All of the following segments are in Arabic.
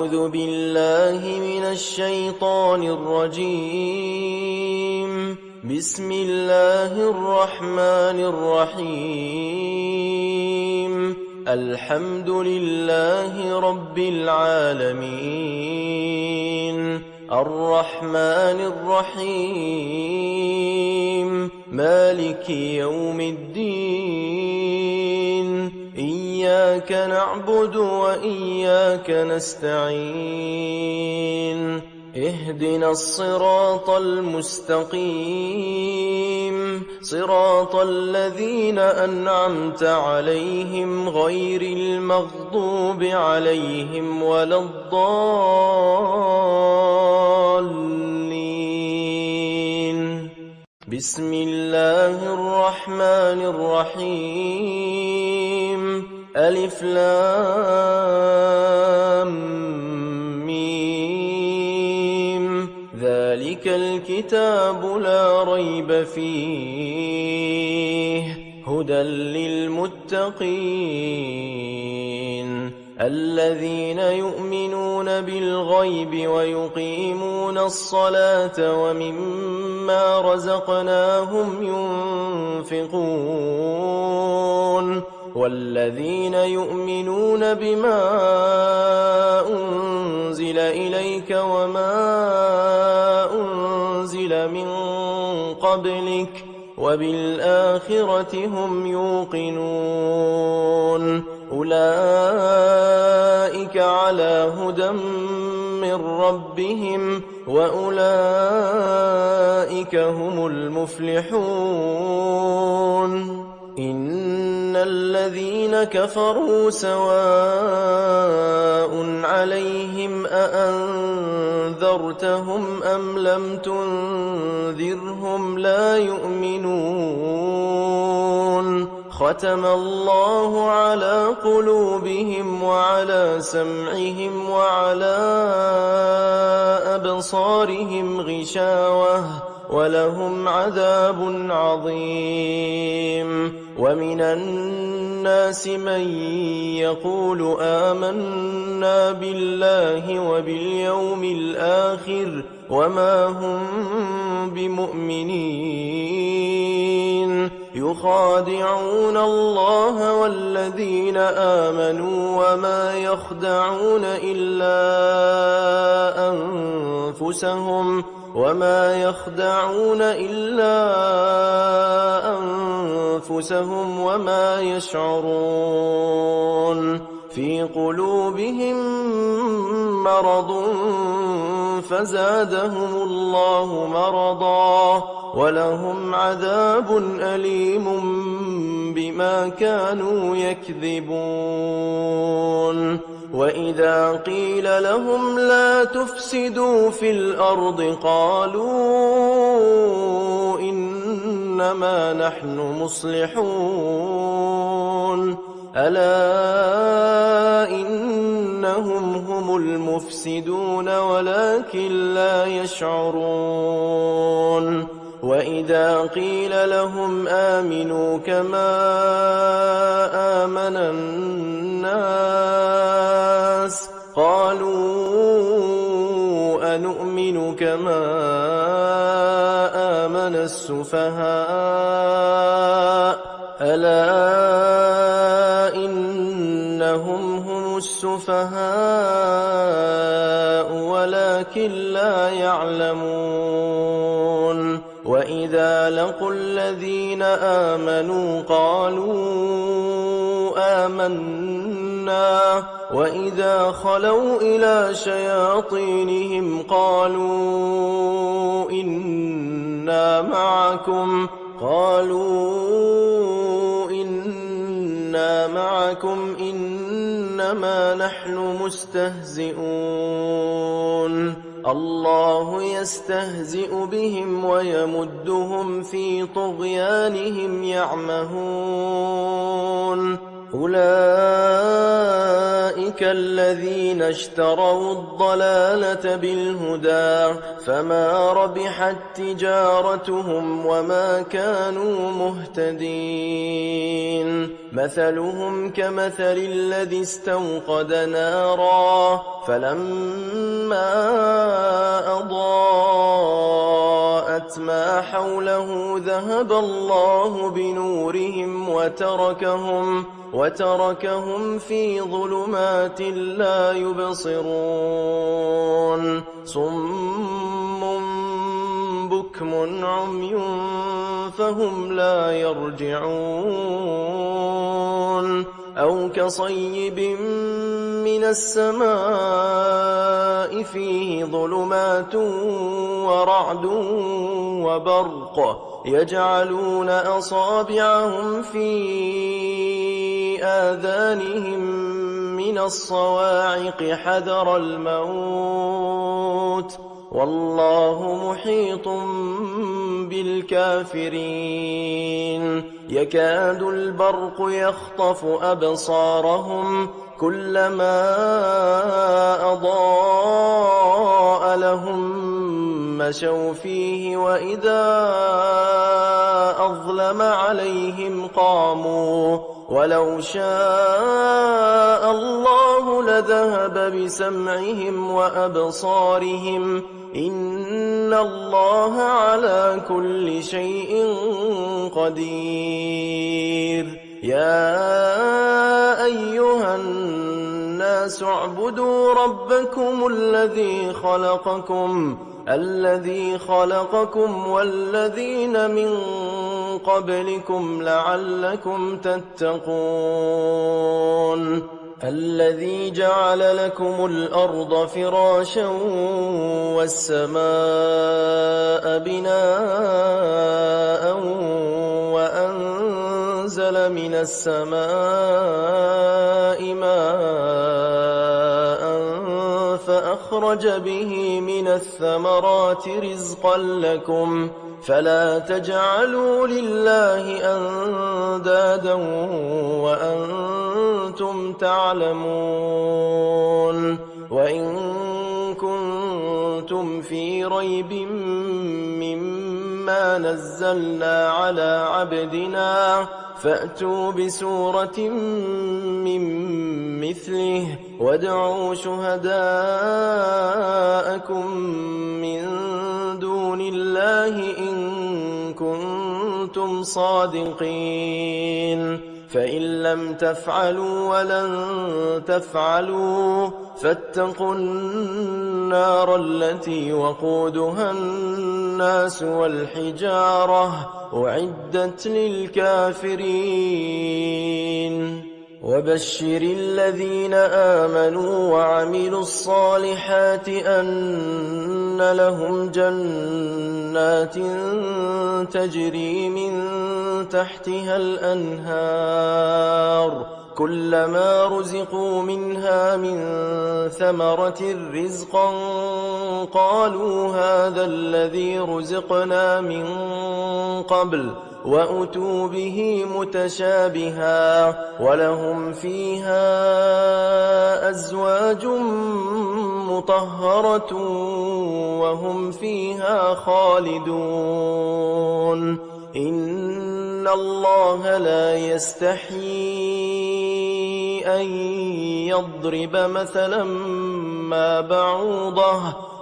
أعوذ بالله من الشيطان الرجيم. بسم الله الرحمن الرحيم. الحمد لله رب العالمين، الرحمن الرحيم، مالك يوم الدين. إياك نعبد وإياك نستعين. اهدنا الصراط المستقيم، صراط الذين أنعمت عليهم غير المغضوب عليهم ولا الضالين. بسم الله الرحمن الرحيم. ألف لام ميم. ذلك الكتاب لا ريب فيه، هدى للمتقين الذين يؤمنون بالغيب ويقيمون الصلاة ومما رزقناهم ينفقون، والذين يؤمنون بما أنزل إليك وما أنزل من قبلك وبالآخرة هم يوقنون. أولئك على هدى من ربهم وأولئك هم المفلحون. إن الذين كفروا سواء عليهم أأنذرتهم أم لم تنذرهم لا يؤمنون. ختم الله على قلوبهم وعلى سمعهم وعلى أبصارهم غشاوة ولهم عذاب عظيم. ومن الناس من يقول آمنا بالله وباليوم الآخر وما هم بمؤمنين، يخادعون الله والذين آمنوا وما يخدعون إلا أنفسهم وما يشعرون. في قلوبهم مرض فزادهم الله مرضا ولهم عذاب أليم بما كانوا يكذبون. وإذا قيل لهم لا تفسدوا في الأرض قالوا إنما نحن مصلحون. ألا إنهم هم المفسدون ولكن لا يشعرون. وإذا قيل لهم آمنوا كما آمن الناس قالوا أنؤمن كما آمن السفهاء. ألا إنهم هم السفهاء ولكن لا يعلمون. وإذا لقوا الذين آمنوا قالوا آمنا وإذا خلوا إلى شياطينهم قالوا إنا معكم إنما نحن مستهزئون. الله يستهزئ بهم ويمدهم في طغيانهم يعمهون. أولئك الذين اشتروا الضلالة بالهدى فما ربحت تجارتهم وما كانوا مهتدين مثلهم كمثل الذي استوقد نارا فلما أضاءت ما حوله ذهب الله بنورهم وتركهم في ظلمات لا يبصرون صم بكم عمي فهم لا يرجعون أو كصيب من السماء فيه ظلمات ورعد وبرق يجعلون أصابعهم في آذانهم من الصواعق حذر الموت والله محيط بالكافرين يكاد البرق يخطف أبصارهم كلما أضاء لهم مشوا فيه وإذا أظلم عليهم قاموا ولو شاء الله لذهب بسمعهم وأبصارهم إن الله على كل شيء قدير يا أيها الناس اعبدوا ربكم الذي خلقكم والذين من قبلكم لعلكم تتقون الذي جعل لكم الأرض فراشا والسماء بناء وأنزل من السماء ماء فأخرج به من الثمرات رزقا لكم فلا تجعلوا لله أندادا وأنتم تعلمون وإن كنتم في ريب مما نزلنا على عبدنا فأتوا بسورة من مثله وادعوا شهداءكم من دون الله إن كنتم صادقين فإن لم تفعلوا ولن تفعلوا فاتقوا النار التي وقودها الناس والحجارة أعدت للكافرين وبشر الذين آمنوا وعملوا الصالحات أن لهم جنات تجري من تحتها الأنهار كلما رزقوا منها من ثمرة رزقا قالوا هذا الذي رزقنا من قبل وأتوا به متشابها ولهم فيها أزواج مطهرة وهم فيها خالدون إن الله لا يستحيي أن يضرب مثلا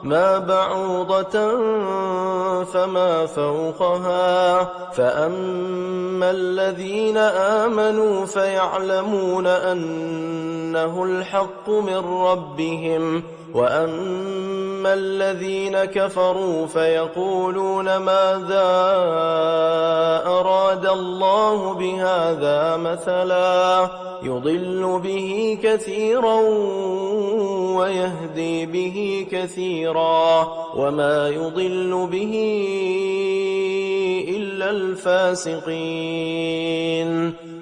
ما بعوضة فما فوقها فأما الذين آمنوا فيعلمون أنه الحق من ربهم وأما الذين كفروا فيقولون ماذا أراد الله بهذا مثلا يضل به كثيرا ويهدي به كثيرا وما يضل به إلا الفاسقين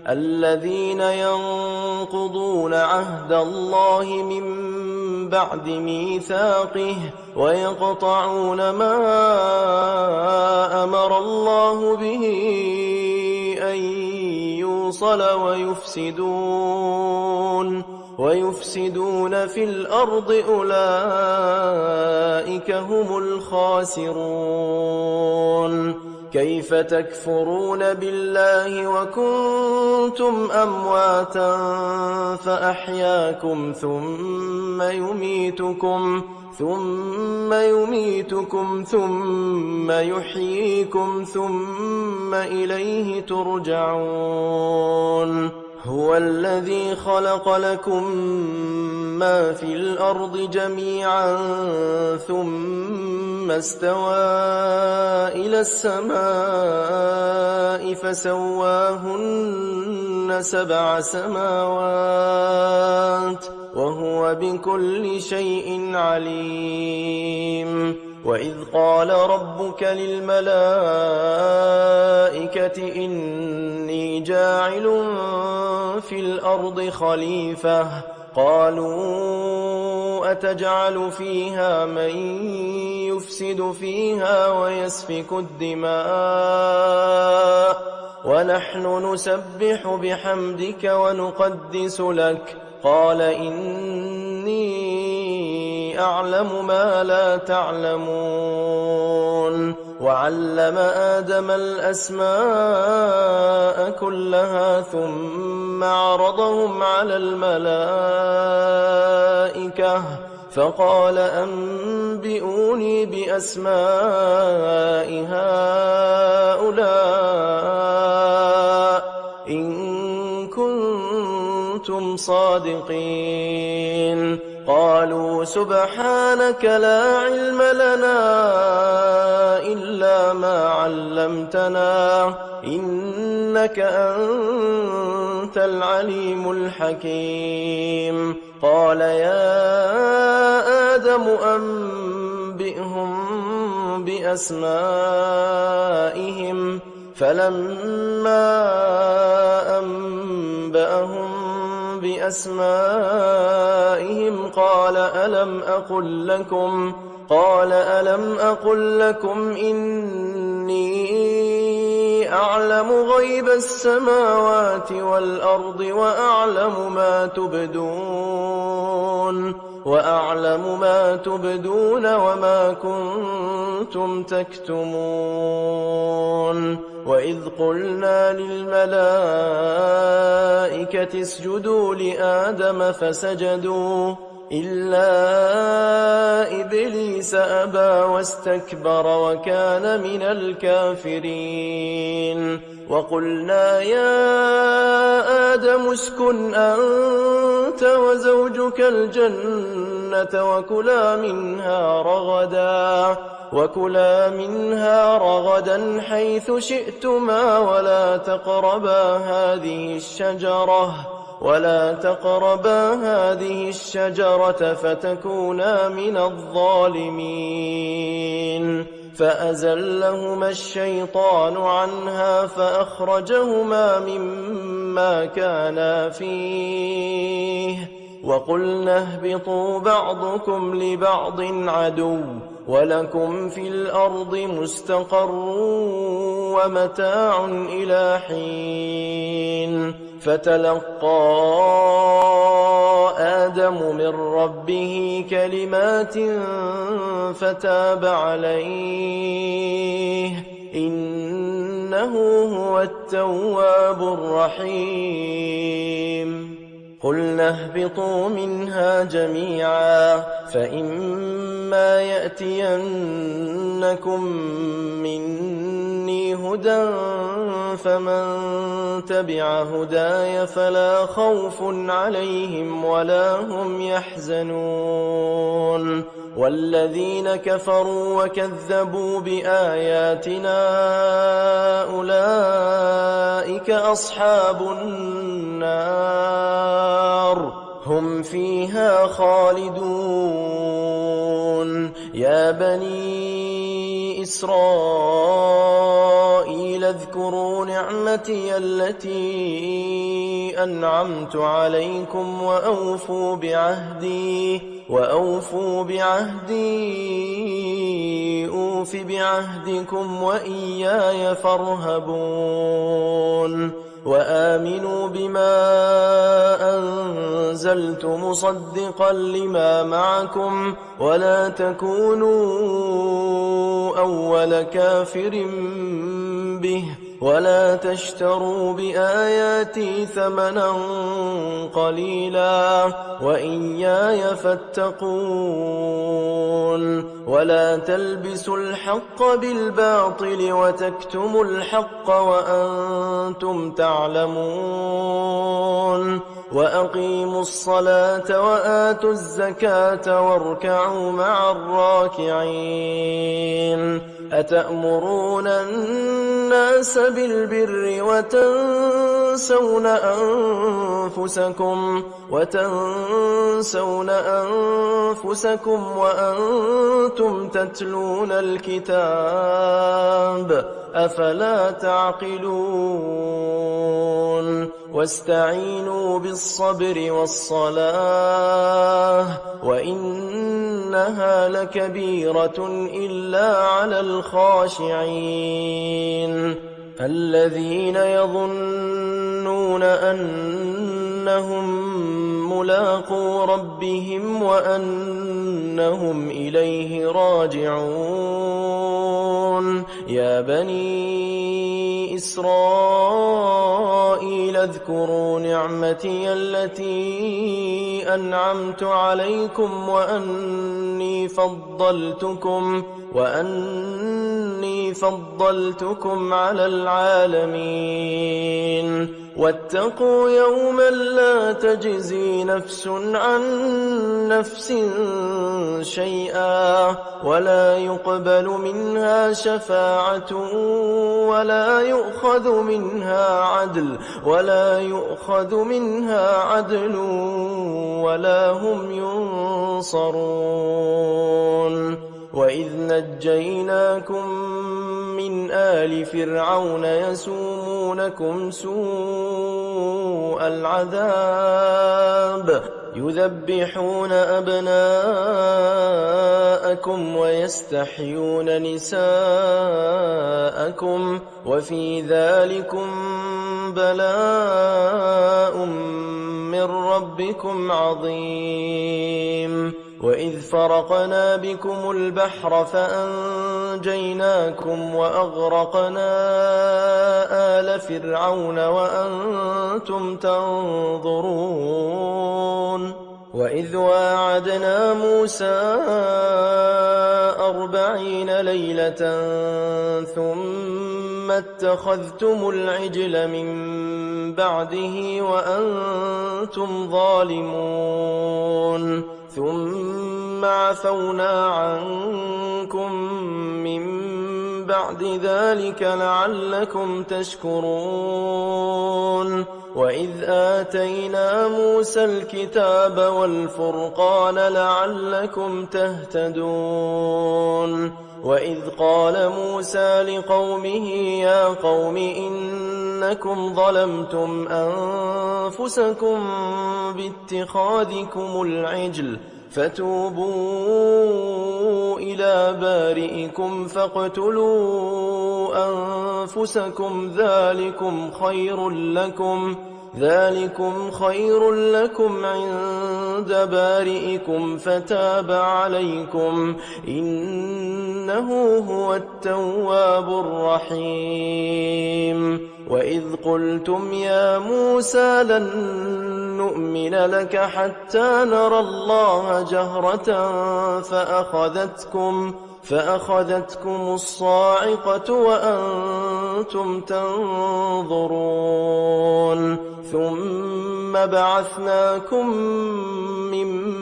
الذين ينقضون عهد الله من بعد ميثاقه ويقطعون ما أمر الله به أن الْبُصَلَ ويفسدون في الأرض أولئك هم الخاسرون كيف تكفرون بالله وكنتم أمواتا فأحياكم ثم يميتكم ثم يحييكم ثم إليه ترجعون هو الذي خلق لكم ما في الأرض جميعا ثم استوى إلى السماء فسواهن 7 سماوات وهو بكل شيء عليم وإذ قال ربك للملائكة إني جاعل في الأرض خليفة قالوا أتجعل فيها من يفسد فيها ويسفك الدماء ونحن نسبح بحمدك ونقدس لك قال إني أعلم ما لا تعلمون وعلم آدم الأسماء كلها ثم عرضهم على الملائكة فقال أنبئوني بأسماء هؤلاء إن كنتم صادقين قالوا سبحانك لا علم لنا إلا ما علمتنا إنك أنت العليم الحكيم قال يا آدم أنبئهم بأسمائهم فلما أنبأهم بأسمائهم قال ألم أقل لكم إني أعلم غيب السماوات والأرض وأعلم ما تبدون وما كنتم تكتمون وإذ قلنا للملائكة اسجدوا لآدم فسجدوا إلا إبليس أبى واستكبر وكان من الكافرين وقلنا يا آدم اسكن أنت وزوجك الجنة وكلا منها رغدا حيث شئتما ولا تقربا هذه الشجرة فتكونا من الظالمين فأزلهما الشيطان عنها فأخرجهما مما كانا فيه وقلنا اهبطوا بعضكم لبعض عدو ولكم في الأرض مستقر ومتاع إلى حين فتلقى آدم من ربه كلمات فتاب عليه إنه هو التواب الرحيم قلنا اهبطوا منها جميعا فإما يأتينكم مني هدى فمن تبع هداي فلا خوف عليهم ولا هم يحزنون والذين كفروا وكذبوا بآياتنا أولئك أصحاب النار هم فيها خالدون يا بني إسرائيل اذكروا نعمتي التي أنعمت عليكم وأوفوا بعهدي أوف بعهدكم وإياي فارهبون وآمنوا بما أنزلت مصدقا لما معكم ولا تكونوا أول كافر به ولا تشتروا بآياتي ثمنا قليلا وإياي فاتقون ولا تلبسوا الحق بالباطل وتكتموا الحق وأنتم تعلمون وأقيموا الصلاة وآتوا الزكاة واركعوا مع الراكعين أتأمرون الناس بالبر وتنسون أنفسكم وأنتم تتلون الكتاب أفلا تعقلون واستعينوا بالصبر والصلاة وإنها لكبيرة إلا على الخاشعين الذين يظنون أنهم ملاقو ربهم وأنهم إليه راجعون يا بني إسرائيل اذكروا نعمتي التي أنعمت عليكم وأني فضلتكم على العالمين واتقوا يوما لا تجزي نفس عن نفس شيئا ولا يقبل منها شفاعة ولا يؤخذ منها عدل ولا هم ينصرون وإذ نجيناكم من آل فرعون يسومونكم سوء العذاب يذبحون أبناءكم ويستحيون نساءكم وفي ذلكم بلاء من ربكم عظيم وإذ فرقنا بكم البحر فأنجيناكم وأغرقنا آل فرعون وأنتم تنظرون وإذ واعدنا موسى 40 ليلة ثم اتخذتم العجل من بعده وأنتم ظالمون ثم عفونا عنكم من بعد ذلك لعلكم تشكرون وإذ آتينا موسى الكتاب والفرقان لعلكم تهتدون وإذ قال موسى لقومه يا قوم إنكم ظلمتم أنفسكم باتخاذكم العجل فتوبوا إلى بارئكم فاقتلوا أنفسكم ذلكم خير لكم عند بارئكم فتاب عليكم إنه هو التواب الرحيم وإذ قلتم يا موسى لن نؤمن لك حتى نرى الله جهرة فأخذتكم الصاعقة وأنتم تنظرون ثم بعثناكم من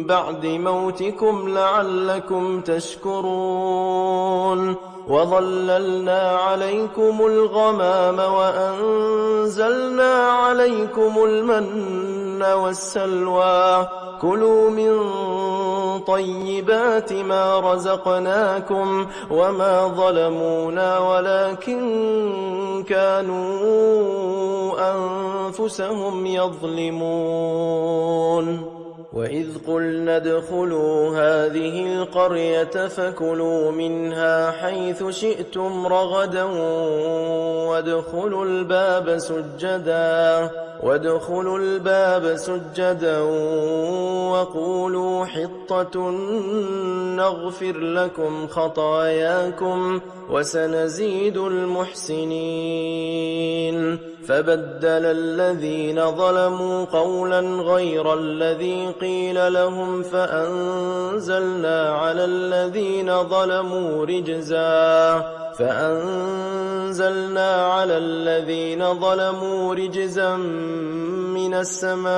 بعد موتكم لعلكم تشكرون وظللنا عليكم الغمام وأنزلنا عليكم المن والسلوى كلوا من طيبات ما رزقناكم وما ظلمونا ولكن كانوا أنفسهم يظلمون وإذ قلنا ادخلوا هذه القرية فكلوا منها حيث شئتم رغدا وادخلوا الباب سجدا وقولوا حطة نغفر لكم خطاياكم وسنزيد المحسنين فبدل الذين ظلموا قولا غير الذي قيل لهم فأنزلنا على الذين ظلموا رجزا من السماء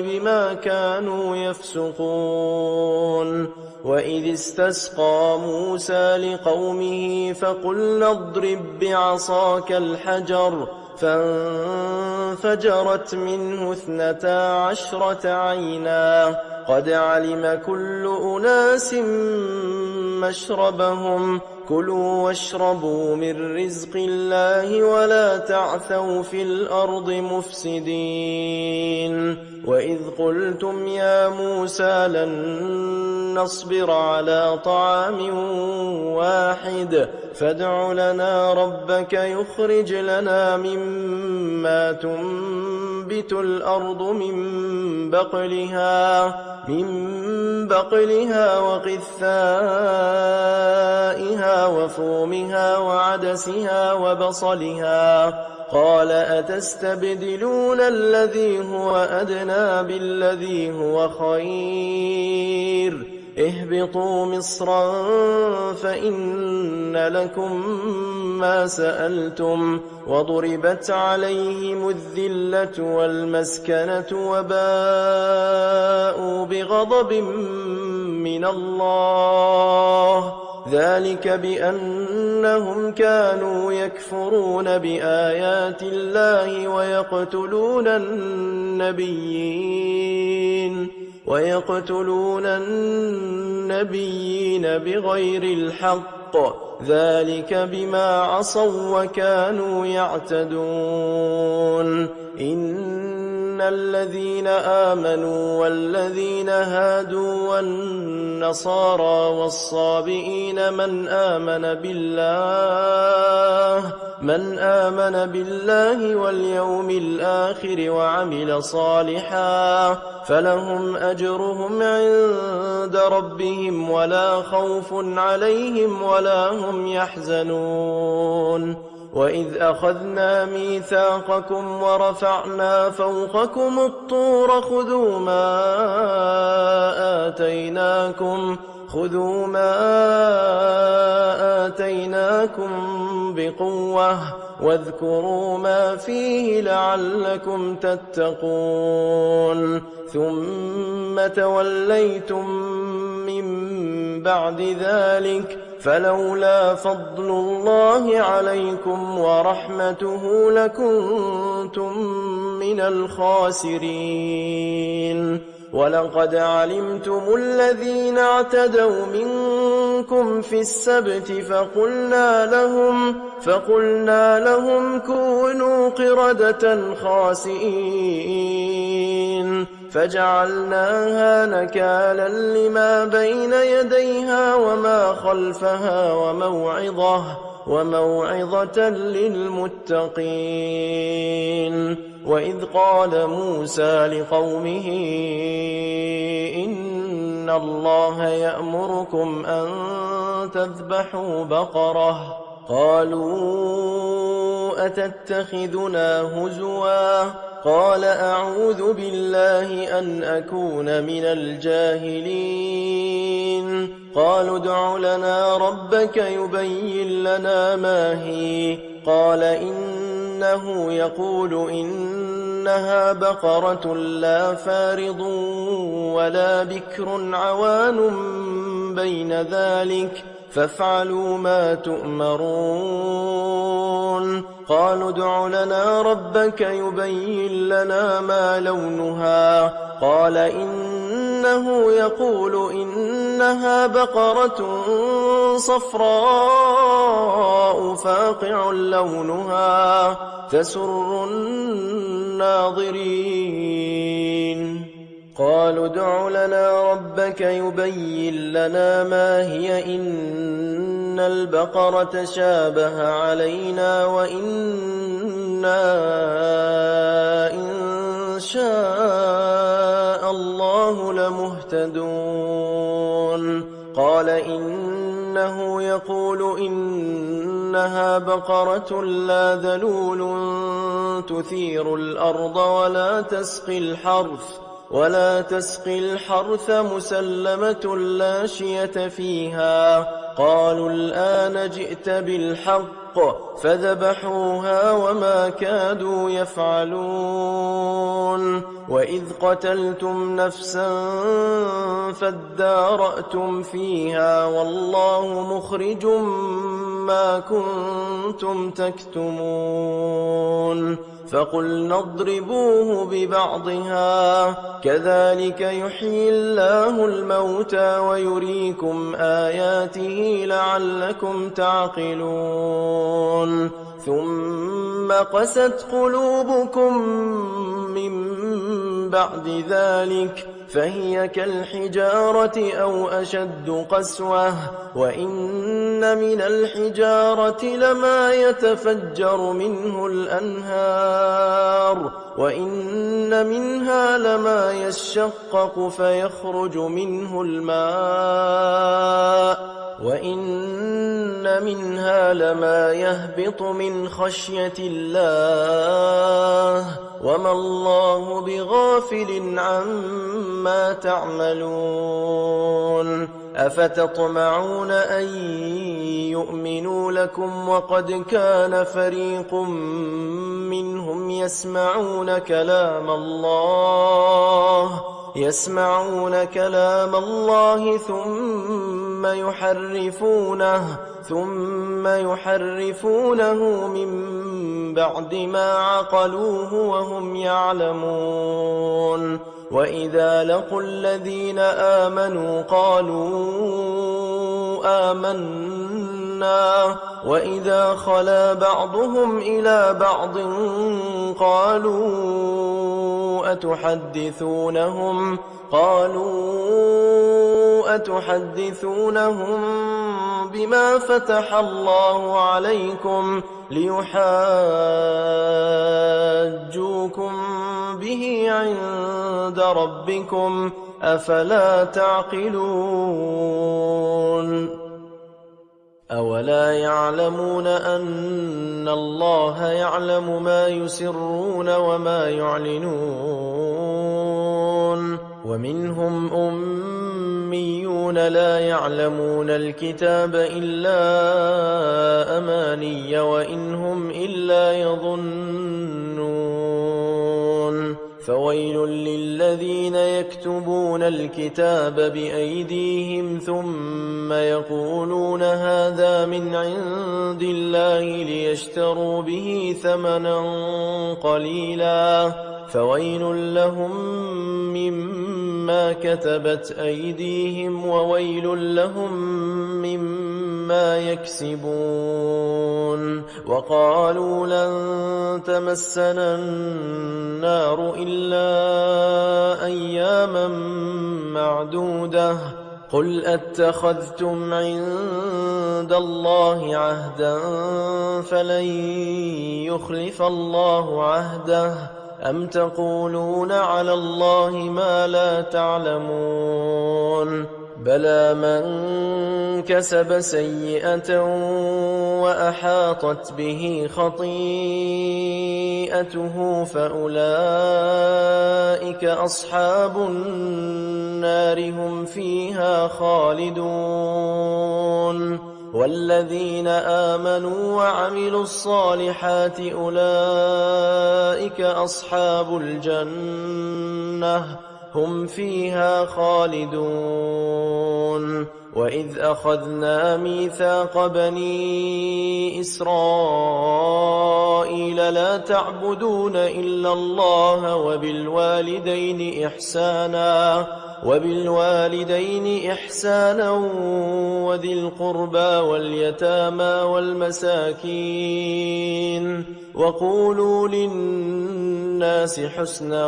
بما كانوا يفسقون وإذ استسقى موسى لقومه فقلنا اضرب بعصاك الحجر فانفجرت منه 12 عينا قد علم كل أناس مشربهم كلوا واشربوا من رزق الله ولا تعثوا في الأرض مفسدين وإذ قلتم يا موسى لن نصبر على طعام واحد فادع لنا ربك يخرج لنا مما تنبت الأرض من بقلها وقثائها وفومها وعدسها وبصلها قال أتستبدلون الذي هو أدنى بالذي هو خير اهبطوا مصرا فإن لكم ما سألتم وضربت عليهم الذلة والمسكنة وباءوا بغضب من الله ذلك بأنهم كانوا يكفرون بآيات الله ويقتلون النبيين بغير الحق ذلك بما عصوا وكانوا يعتدون إن الذين آمنوا والذين هادوا والنصارى والصابئين من آمن بالله واليوم الآخر وعمل صالحا فلهم أجرهم عند ربهم ولا خوف عليهم ولا هم يحزنون وإذ أخذنا ميثاقكم ورفعنا فوقكم الطور خذوا ما آتيناكم بقوة واذكروا ما فيه لعلكم تتقون ثم توليتم من بعد ذلك فلولا فضل الله عليكم ورحمته لكنتم من الخاسرين ولقد علمتم الذين اعتدوا منكم في السبت فقلنا لهم كونوا قردة خاسئين فجعلناها نكالا لما بين يديها وما خلفها وموعظة للمتقين وإذ قال موسى لقومه إن الله يأمركم أن تذبحوا بقرة قالوا أتتخذنا هزوا قال أعوذ بالله أن أكون من الجاهلين قالوا ادع لنا ربك يبين لنا ما هي قال إنه يقول إنها بقرة لا فارض ولا بكر عوان بين ذلك فافعلوا ما تؤمرون قالوا ادع لنا ربك يبين لنا ما لونها قال إنه يقول إنها بقرة صفراء فاقع لونها تسر الناظرين قالوا ادع لنا ربك يبين لنا ما هي إن البقرة تشابه علينا وإنا إن شاء الله لمهتدون قال إنه يقول إنها بقرة لا ذلول تثير الأرض ولا تسقي الحرث مسلمة لا شية فيها قالوا الآن جئت بالحق فذبحوها وما كادوا يفعلون وإذ قتلتم نفسا فادارأتم فيها والله مخرج ما كنتم تكتمون فقلنا اضربوه ببعضها كذلك يحيي الله الموتى ويريكم آياته لعلكم تعقلون ثم قست قلوبكم من بعد ذلك فهي كالحجارة أو أشد قسوة وإن من الحجارة لما يتفجر منه الأنهار وإن منها لما يشقق فيخرج منه الماء وإن منها لما يهبط من خشية الله وما الله بغافل عما تعملون أفتطمعون أن يؤمنوا لكم وقد كان فريق منهم يسمعون كلام الله ثم يحرفونه من بعد ما عقلوه وهم يعلمون وإذا لقوا الذين آمنوا قالوا آمنا وإذا خلا بعضهم إلى بعض قالوا أتحدثونهم بما فتح الله عليكم ليحاجوكم به عند ربكم أفلا تعقلون أولا يعلمون أن الله يعلم ما يسرون وما يعلنون ومنهم أميون لا يعلمون الكتاب إلا أماني وإن هم إلا يظنون فويل للذين يكتبون الكتاب بأيديهم ثم يقولون هذا من عند الله ليشتروا به ثمنا قليلا فويل لهم مما كتبت أيديهم وويل لهم مما يكسبون وقالوا لن تمسنا النار إلا أياما معدودة قل أتخذتم عند الله عهدا فلن يخلف الله عهده أم تقولون على الله ما لا تعلمون بلى من كسب سيئة وأحاطت به خطيئته فأولئك أصحاب النار هم فيها خالدون والذين آمنوا وعملوا الصالحات أولئك أصحاب الجنة هم فيها خالدون وإذ أخذنا ميثاق بني إسرائيل لا تعبدون إلا الله وبالوالدين إحسانا وذي القربى واليتامى والمساكين وقولوا للناس حسنا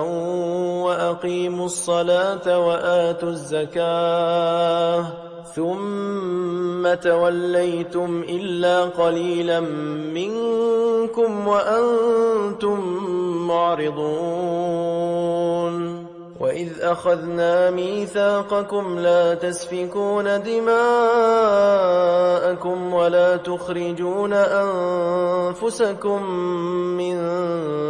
وأقيموا الصلاة وآتوا الزكاة ثم توليتم إلا قليلا منكم وأنتم معرضون وإذ أخذنا ميثاقكم لا تسفكون دماءكم ولا تخرجون أنفسكم من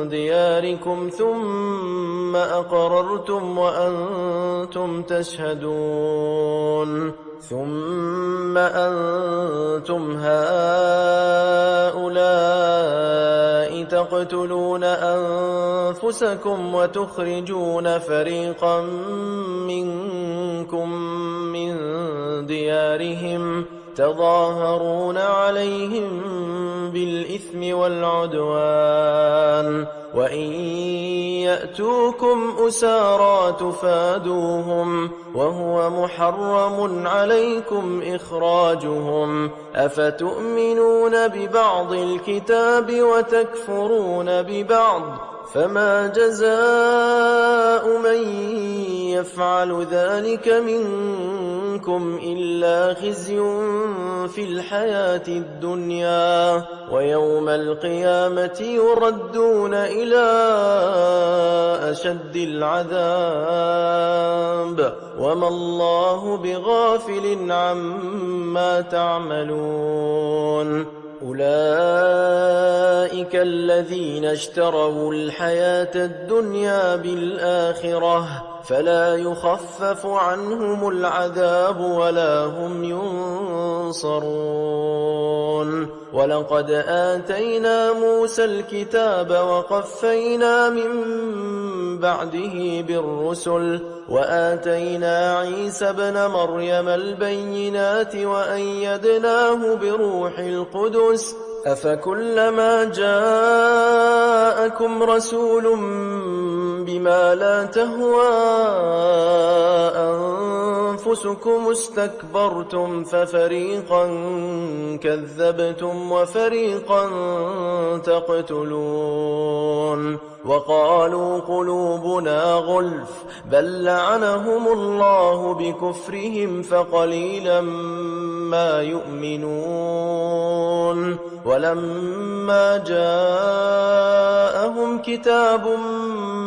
دياركم ثم أقررتم وأنتم تشهدون ثم أنتم هؤلاء تقتلون أنفسكم وتخرجون فريقا منكم من ديارهم تظاهرون عليهم بالإثم والعدوان وإن يأتوكم أسارى تفادوهم وهو محرم عليكم إخراجهم أفتؤمنون ببعض الكتاب وتكفرون ببعض فما جزاء من يفعل ذلك منكم إلا خزي في الحياة الدنيا ويوم القيامة يردون إلى أشد العذاب وما الله بغافل عما تعملون أولئك الذين اشتروا الحياة الدنيا بالآخرة فلا يخفف عنهم العذاب ولا هم ينصرون ولقد آتينا موسى الكتاب وقفينا من بعده بالرسل وآتينا عيسى ابن مريم البينات وأيدناه بروح القدس أفكلما جاءكم رسول بما لا تهوى أنفسكم استكبرتم ففريقا كذبتم وفريقا تقتلون وقالوا قلوبنا غلف بل لعنهم الله بكفرهم فقليلا ما يؤمنون ولما جاءهم كتاب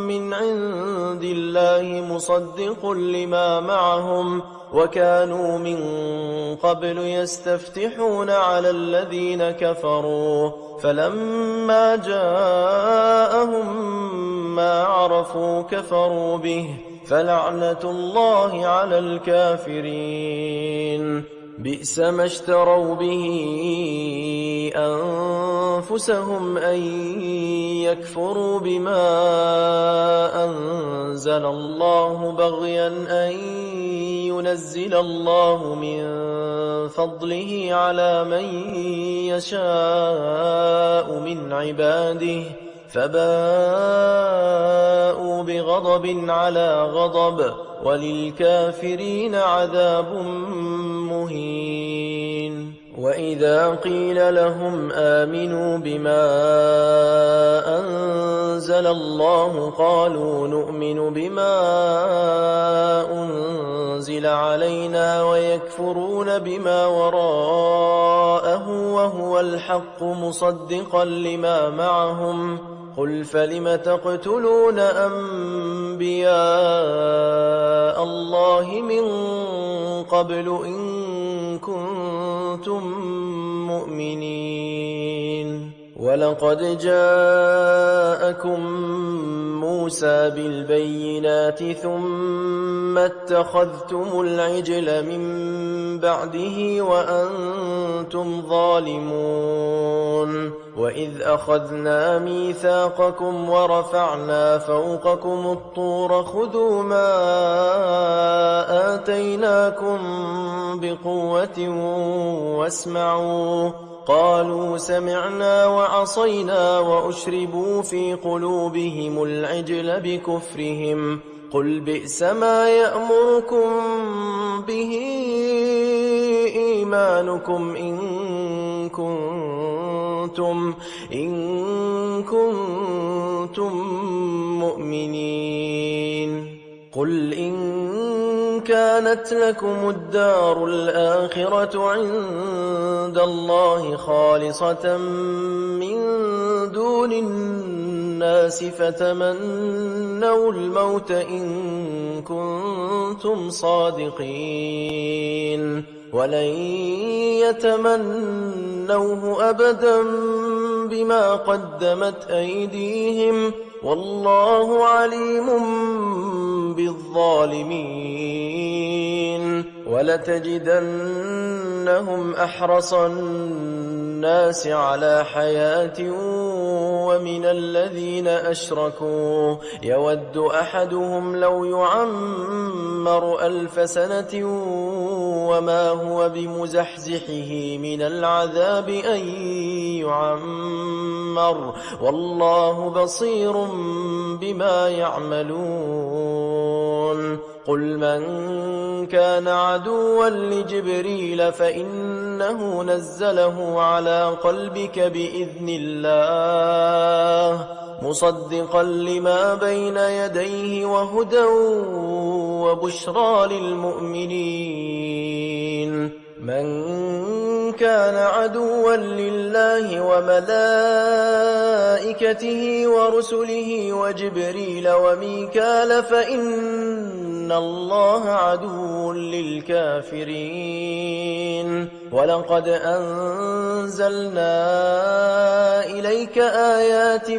من عند الله مصدق لما معهم وكانوا من قبل يستفتحون على الذين كفروا فلما جاءهم ما عرفوا كفروا به فلعنة الله على الكافرين بئس ما اشتروا به أنفسهم أن يكفروا بما أنزل الله بغيا أن ينزل الله من فضله على من يشاء من عباده فباءوا بغضب على غضب وللكافرين عذاب مهين وإذا قيل لهم آمنوا بما أنزل الله قالوا نؤمن بما أنزل علينا ويكفرون بما وراءه وهو الحق مصدقا لما معهم قل فلم تقتلون أنبياء الله من قبل إن كنتم مؤمنين ولقد جاءكم موسى بالبينات ثم اتخذتم العجل من بعده وأنتم ظالمون وإذ أخذنا ميثاقكم ورفعنا فوقكم الطور خذوا ما آتيناكم بقوة واسمعوا قالوا سمعنا وعصينا وأشربوا في قلوبهم العجل بكفرهم قل بئس ما يأمركم به إيمانكم إن كنتم مؤمنين. قل إن كانت لكم الدار الآخرة عند الله خالصة من دون الناس فتمنوا الموت إن كنتم صادقين، ولن يتمنوه أبدا بما قدمت أيديهم والله عليم بالظالمين. ولتجدنهم أحرص الناس على حياة ومن الذين أشركوا يود أحدهم لو يعمر 1000 سنة وما هو بمزحزحه من العذاب أن يعمر والله بصير بما يعملون. قل من كان عدوا لجبريل فإنه نزله على قلبك بإذن الله مصدقا لما بين يديه وهدى وبشرى للمؤمنين. من كان عدوا لله وملائكته ورسله وجبريل وميكال فإن الله عدو للكافرين. ولقد أنزلنا إليك آيات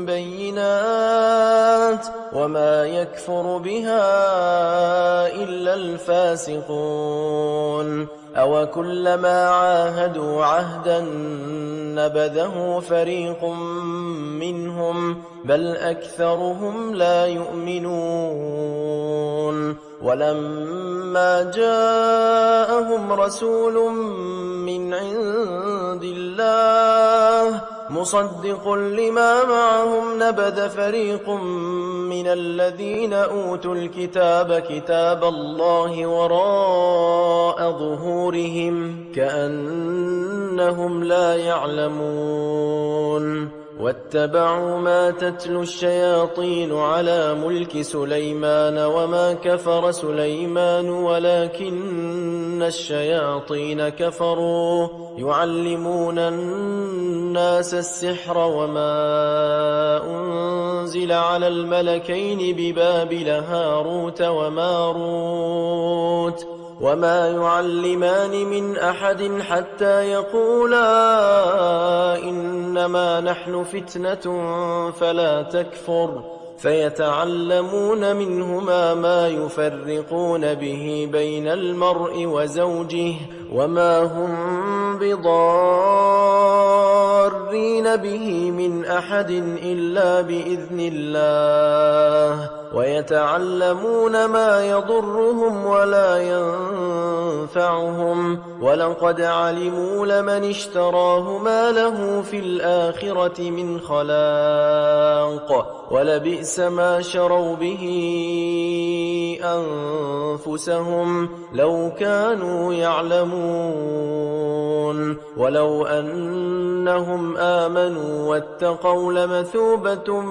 بينات وما يكفر بها إلا الفاسقون. أو كلما عاهدوا عهدا نبذه فريق منهم بل أكثرهم لا يؤمنون. ولما جاءهم رسول من عند الله مصدق لما معهم نبذ فريق من الذين أوتوا الكتاب كتاب الله وراء ظهورهم كأنهم لا يعلمون. واتبعوا ما تتلو الشياطين على ملك سليمان وما كفر سليمان ولكن الشياطين كفروا يعلمون الناس السحر وما أنزل على الملكين ببابل هاروت وماروت وما يعلمان من أحد حتى يقولا إنما نحن فتنة فلا تكفر فيتعلمون منهما ما يفرقون به بين المرء وزوجه وما هم بضارين به من أحد إلا بإذن الله ويتعلمون ما يضرهم ولا ينفعهم ولقد علموا لمن اشتراه ما له في الآخرة من خلاق ولبئس ما شروا به أنفسهم لو كانوا يعلمون. ولو أنهم آمنوا واتقوا لمثوبة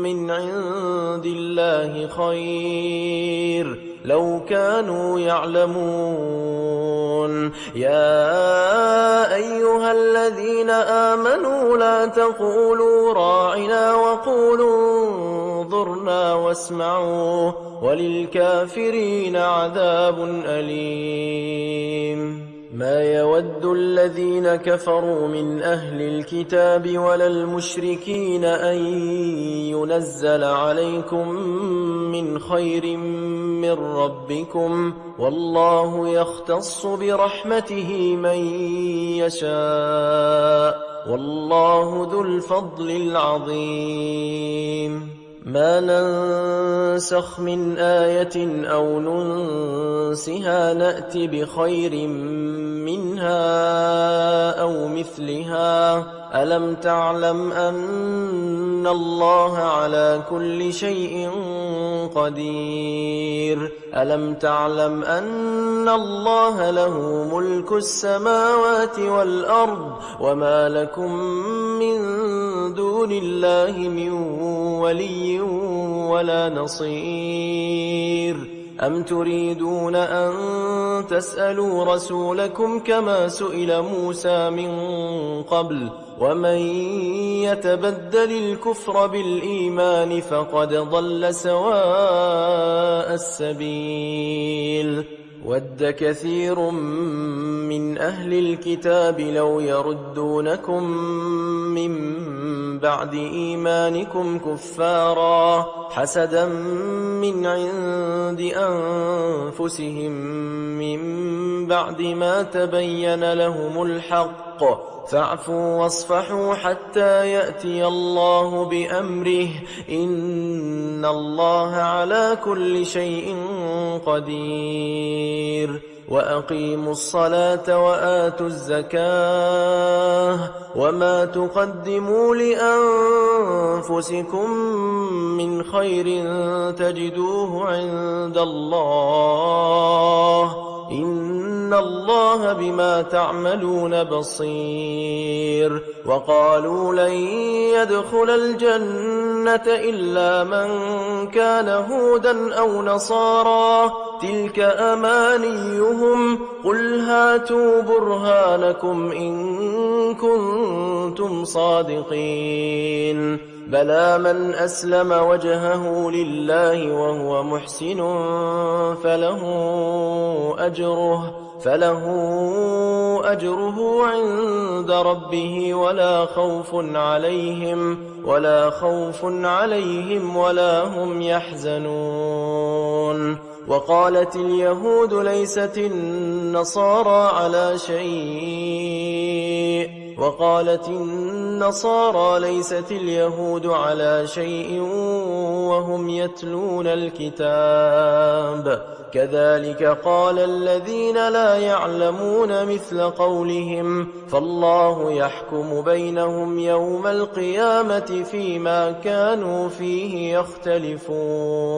من عند الله خير لو كانوا يعلمون. يا أيها الذين آمنوا لا تقولوا راعنا وقولوا انظرنا واسمعوا وللكافرين عذاب أليم. ما يود الذين كفروا من أهل الكتاب ولا المشركين أن ينزل عليكم من خير من ربكم والله يختص برحمته من يشاء والله ذو الفضل العظيم. ما ننسخ من آية أو ننسها نأت بخير منها أو مثلها ألم تعلم أن الله على كل شيء قدير ألم تعلم أن الله له ملك السماوات والأرض وما لكم من دون الله من ولي ولا نصير. أم تريدون أن تسألوا رسولكم كما سئل موسى من قبل ومن يتبدل الكفر بالإيمان فقد ضل سواء السبيل. ود كثير من أهل الكتاب لو يردونكم من بعد إيمانكم كفارا حسدا من عند أنفسهم من بعد ما تبين لهم الحق فاعفوا واصفحوا حتى يأتي الله بأمره إن الله على كل شيء قدير. وأقيموا الصلاة وآتوا الزكاة وما تقدموا لأنفسكم من خير تجدوه عند الله إن الله بما تعملون بصير. وقالوا لن يدخل الجنة إلا من كان هودا أو نصارى تلك أمانيهم قل هاتوا برهانكم إن كنتم صادقين. بلى من أسلم وجهه لله وهو محسن فله أجره عند ربه ولا خوف عليهم ولا هم يحزنون. وقالت اليهود ليست النصارى على شيء وهم يتلون الكتاب كذلك قال الذين لا يعلمون مثل قولهم فالله يحكم بينهم يوم القيامة فيما كانوا فيه يختلفون.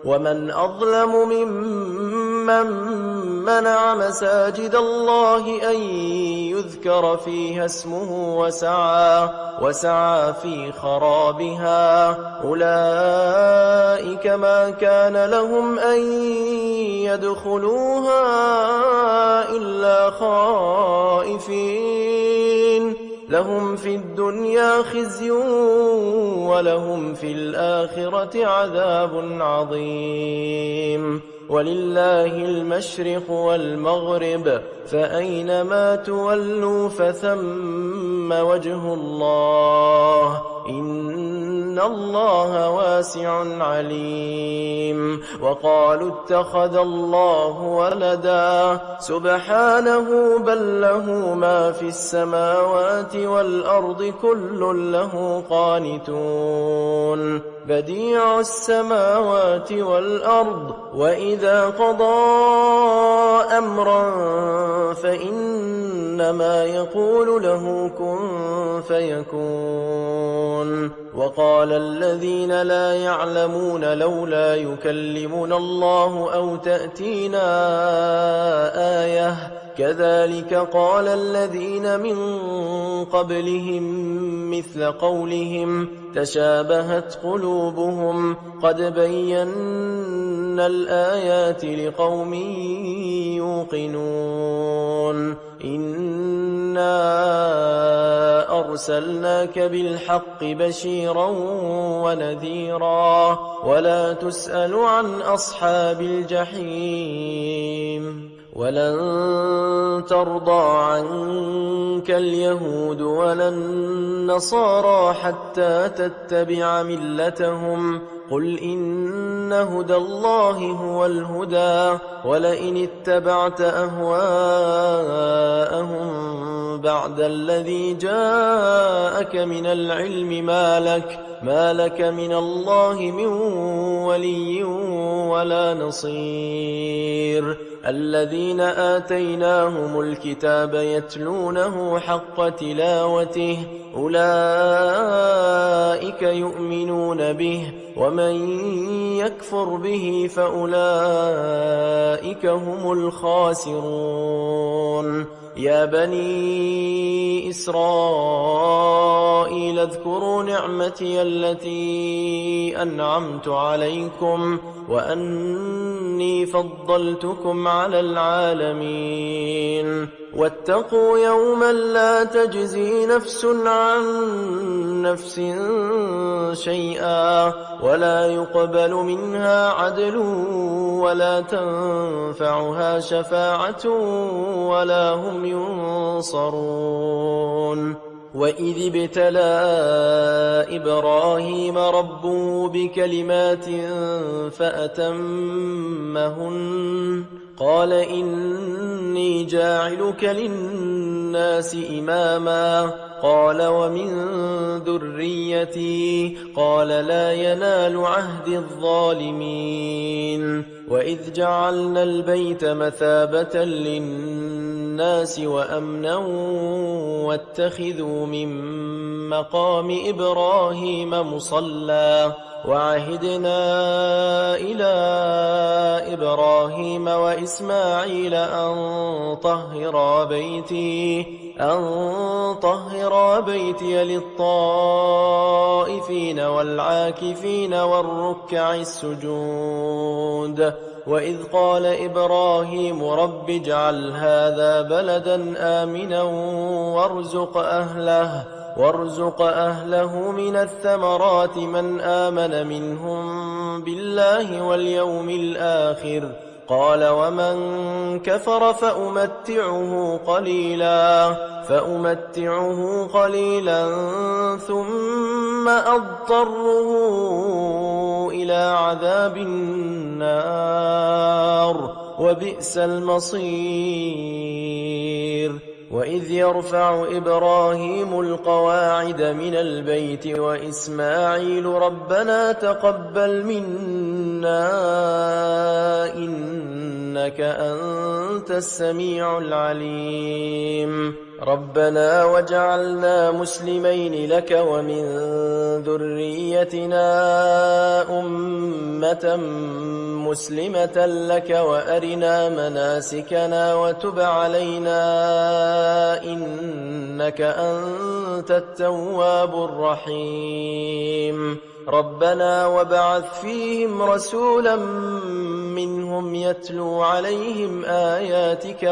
ومن أظلم ممن منع مساجد الله أن يذكر فيها اسمه وسعى في خرابها أولئك ما كان لهم أن يدخلوها إلا خائفين لهم في الدنيا خزي ولهم في الآخرة عذاب عظيم. ولله المشرق والمغرب فأينما تولوا فثم وجه الله إن الله واسع عليم. وقالوا اتخذ الله ولدا سبحانه بل له ما في السماوات والأرض كل له قانتون بديع السماوات والأرض وإذا قضى أمرا فإنما يقول له كن فيكون. وقال الذين لا يعلمون لولا يكلمنا الله أو تأتينا آية كذلك قال الذين من قبلهم مثل قولهم تشابهت قلوبهم قد بينا الآيات لقوم يوقنون. إنا أرسلناك بالحق بشيرا ونذيرا ولا تسأل عن أصحاب الجحيم. ولن ترضى عنك اليهود ولا النصارى حتى تتبع ملتهم قل إن هدى الله هو الهدى ولئن اتبعت أهواءهم بعد الذي جاءك من العلم ما لك من الله من ولي ولا نصير الذين آتيناهم الكتاب يتلونه حق تلاوته أولئك يؤمنون به ومن يكفر به فأولئك هم الخاسرون يا بني إسرائيل اذكروا نعمتي التي أنعمت عليكم وأني فضلتكم على العالمين واتقوا يوما لا تجزي نفس عن نفس شيئا ولا يقبل منها عدل ولا تنفعها شفاعة ولا هم ينصرون وإذ ابتلى إبراهيم ربه بكلمات فأتمهن قال إني جاعلك للناس إماما قال ومن ذريتي قال لا ينال عهد الظالمين وإذ جعلنا البيت مثابة للناس وأمنا واتخذوا من مقام إبراهيم مصلى وعهدنا إلى إبراهيم وإسماعيل أن طهر بيتي للطائفين والعاكفين والركع السجود وإذ قال إبراهيم رب اجعل هذا بلدا آمنا وارزق أهله من الثمرات من آمن منهم بالله واليوم الآخر قال ومن كفر فأمتعه قليلا ثم أضطره إلى عذاب النار وبئس المصير وإذ يرفع إبراهيم القواعد من البيت وإسماعيل ربنا تقبل منا إنك أنت السميع العليم ربنا وجعلنا مسلمين لك ومن ذريتنا أمة مسلمة لك وأرنا مناسكنا وتب علينا إنك أنت التواب الرحيم ربنا وابعث فيهم رسولا منهم يتلو عليهم آياتك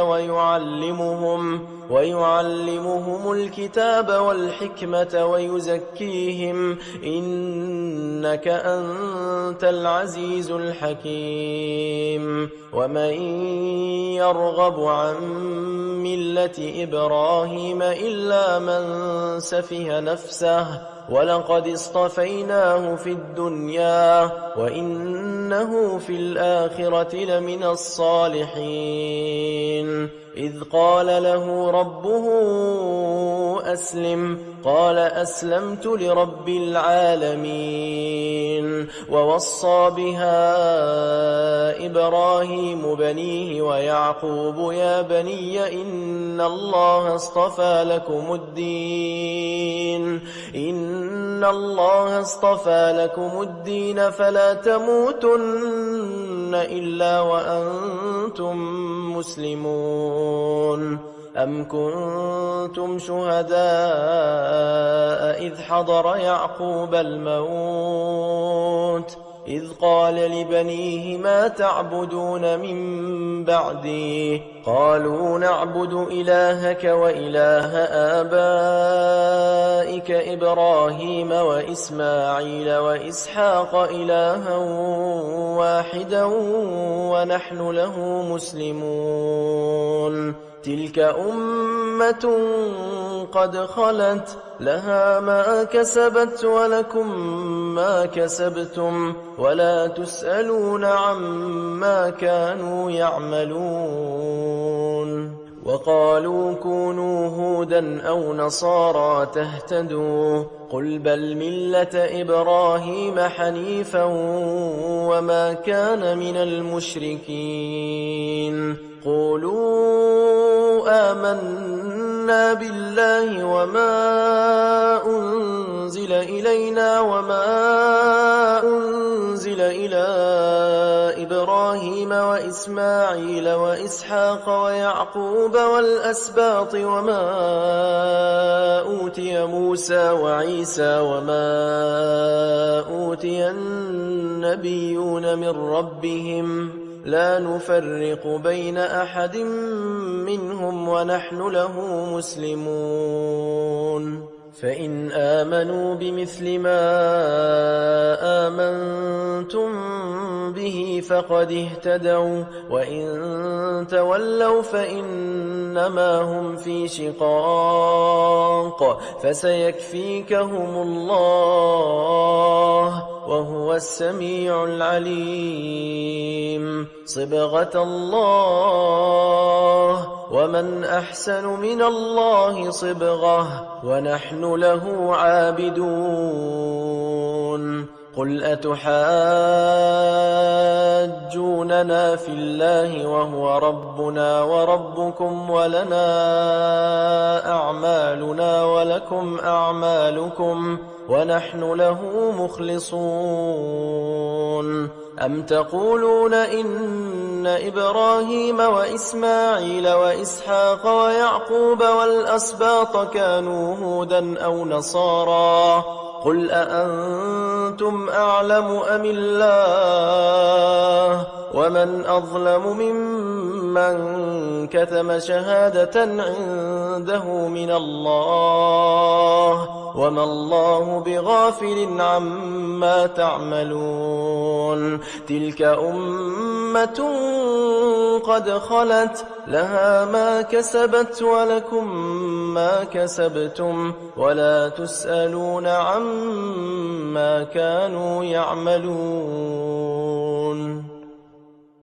ويعلمهم الكتاب والحكمة ويزكيهم إنك أنت العزيز الحكيم ومن يرغب عن ملة إبراهيم إلا من سفه نفسه ولقد اصطفيناه في الدنيا وإنه في الآخرة لمن الصالحين إذ قال له ربه أسلم قال أسلمت لرب العالمين ووصى بها إبراهيم بنيه ويعقوب يا بني إن الله اصطفى لكم الدين فلا تموتن إلا وأنتم مسلمون أم كنتم شهداء إذ حضر يعقوب الموت إذ قال لبنيه ما تعبدون من بعدي قالوا نعبد إلهك وإله آبائك إبراهيم وإسماعيل وإسحاق إلها واحدا ونحن له مسلمون تلك أمة قد خلت لها ما كسبت ولكم ما كسبتم ولا تسألون عما كانوا يعملون قالوا كونوا هودا أو نصارى تهتدوا قل بل ملة إبراهيم حنيفا وما كان من المشركين قولوا آمنا بالله وما أنزل إلينا وما أنزل إلى إبراهيم وإسماعيل وإسحاق ويعقوب والأسباط وما أوتي موسى وعيسى وما أوتي النبيون من ربهم لا نفرق بين أحد منهم ونحن له مسلمون فإن آمنوا بمثل ما آمنتم به فقد اهتدوا وإن تولوا فإنما هم في شقاق فسيكفيكهم الله وهو السميع العليم صبغة الله ومن أحسن من الله صبغة ونحن له عابدون قل أتحاجوننا في الله وهو ربنا وربكم ولنا أعمالنا ولكم أعمالكم ونحن له مخلصون أم تقولون إن إبراهيم وإسماعيل وإسحاق ويعقوب والأسباط كانوا هودا أو نصارى قل أأنتم أعلم أم الله ومن أظلم ممن كتم شهادة عنده من الله وما الله بغافل عما تعملون تلك أمة قد خلت لها ما كسبت ولكم ما كسبتم ولا تسألون عما كانوا يعملون